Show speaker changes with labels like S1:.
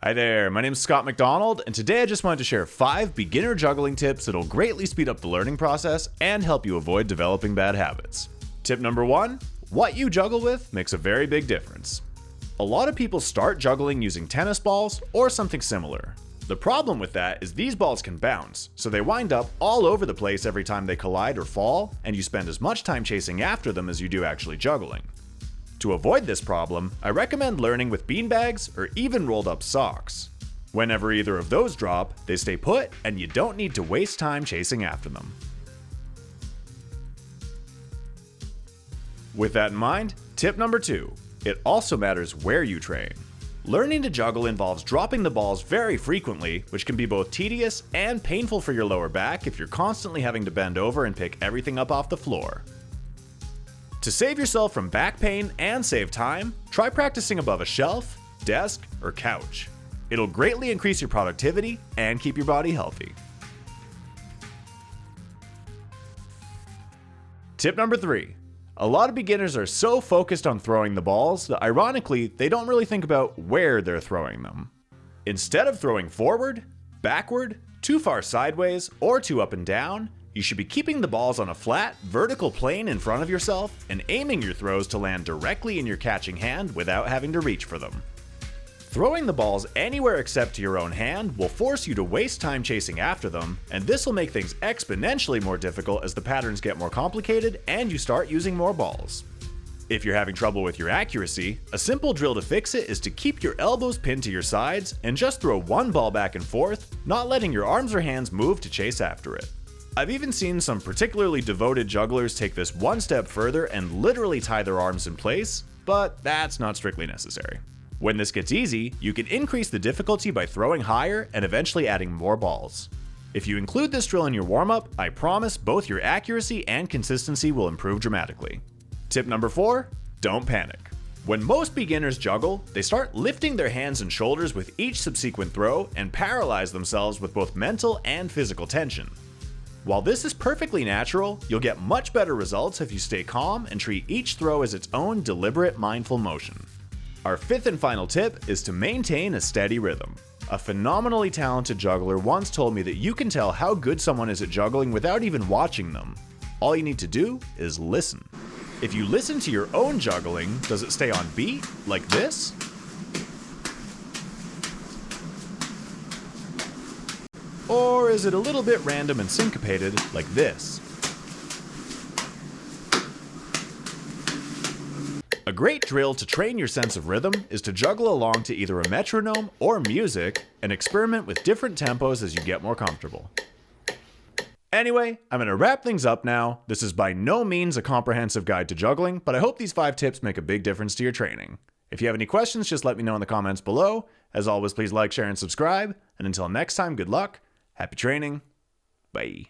S1: Hi there, my name is Scott McDonald, and today I just wanted to share 5 beginner juggling tips that'll greatly speed up the learning process and help you avoid developing bad habits. Tip number 1, what you juggle with makes a very big difference. A lot of people start juggling using tennis balls or something similar. The problem with that is these balls can bounce, so they wind up all over the place every time they collide or fall, and you spend as much time chasing after them as you do actually juggling. To avoid this problem, I recommend learning with beanbags or even rolled up socks. Whenever either of those drop, they stay put and you don't need to waste time chasing after them. With that in mind, tip number 2, it also matters where you train. Learning to juggle involves dropping the balls very frequently, which can be both tedious and painful for your lower back if you're constantly having to bend over and pick everything up off the floor. To save yourself from back pain and save time, try practicing above a shelf, desk, or couch. It'll greatly increase your productivity and keep your body healthy. Tip number 3. A lot of beginners are so focused on throwing the balls that ironically, they don't really think about where they're throwing them. Instead of throwing forward, backward, too far sideways, or too up and down, you should be keeping the balls on a flat, vertical plane in front of yourself and aiming your throws to land directly in your catching hand without having to reach for them. Throwing the balls anywhere except to your own hand will force you to waste time chasing after them, and this will make things exponentially more difficult as the patterns get more complicated and you start using more balls. If you're having trouble with your accuracy, a simple drill to fix it is to keep your elbows pinned to your sides and just throw one ball back and forth, not letting your arms or hands move to chase after it. I've even seen some particularly devoted jugglers take this one step further and literally tie their arms in place, but that's not strictly necessary. When this gets easy, you can increase the difficulty by throwing higher and eventually adding more balls. If you include this drill in your warm-up, I promise both your accuracy and consistency will improve dramatically. Tip number 4, don't panic. When most beginners juggle, they start lifting their hands and shoulders with each subsequent throw and paralyze themselves with both mental and physical tension. While this is perfectly natural, you'll get much better results if you stay calm and treat each throw as its own deliberate, mindful motion. Our 5th and final tip is to maintain a steady rhythm. A phenomenally talented juggler once told me that you can tell how good someone is at juggling without even watching them. All you need to do is listen. If you listen to your own juggling, does it stay on beat, like this? Or is it a little bit random and syncopated, like this? A great drill to train your sense of rhythm is to juggle along to either a metronome or music and experiment with different tempos as you get more comfortable. Anyway, I'm going to wrap things up now. This is by no means a comprehensive guide to juggling, but I hope these 5 tips make a big difference to your training. If you have any questions, just let me know in the comments below. As always, please like, share, and subscribe. And until next time, good luck. Happy training. Bye.